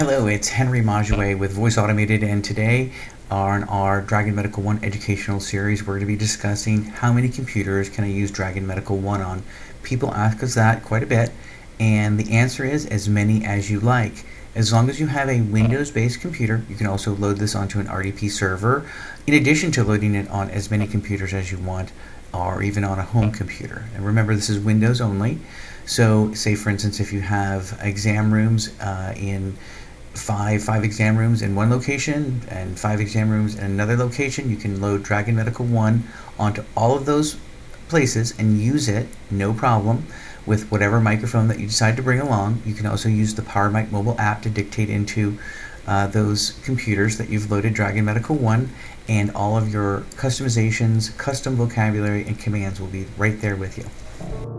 Hello, it's Henry Majue with Voice Automated, and today on our Dragon Medical One educational series, we're going to be discussing how many computers can I use Dragon Medical One on. People ask us that quite a bit, and the answer is as many as you like. As long as you have a Windows-based computer, you can also load this onto an RDP server, in addition to loading it on as many computers as you want, or even on a home computer. And remember, this is Windows only. So, say for instance, if you have exam rooms in five exam rooms in one location and five exam rooms in another location, you can load Dragon Medical One onto all of those places and use it, no problem, with whatever microphone that you decide to bring along. You can also use the PowerMic mobile app to dictate into those computers that you've loaded Dragon Medical One, and all of your customizations, custom vocabulary, and commands will be right there with you.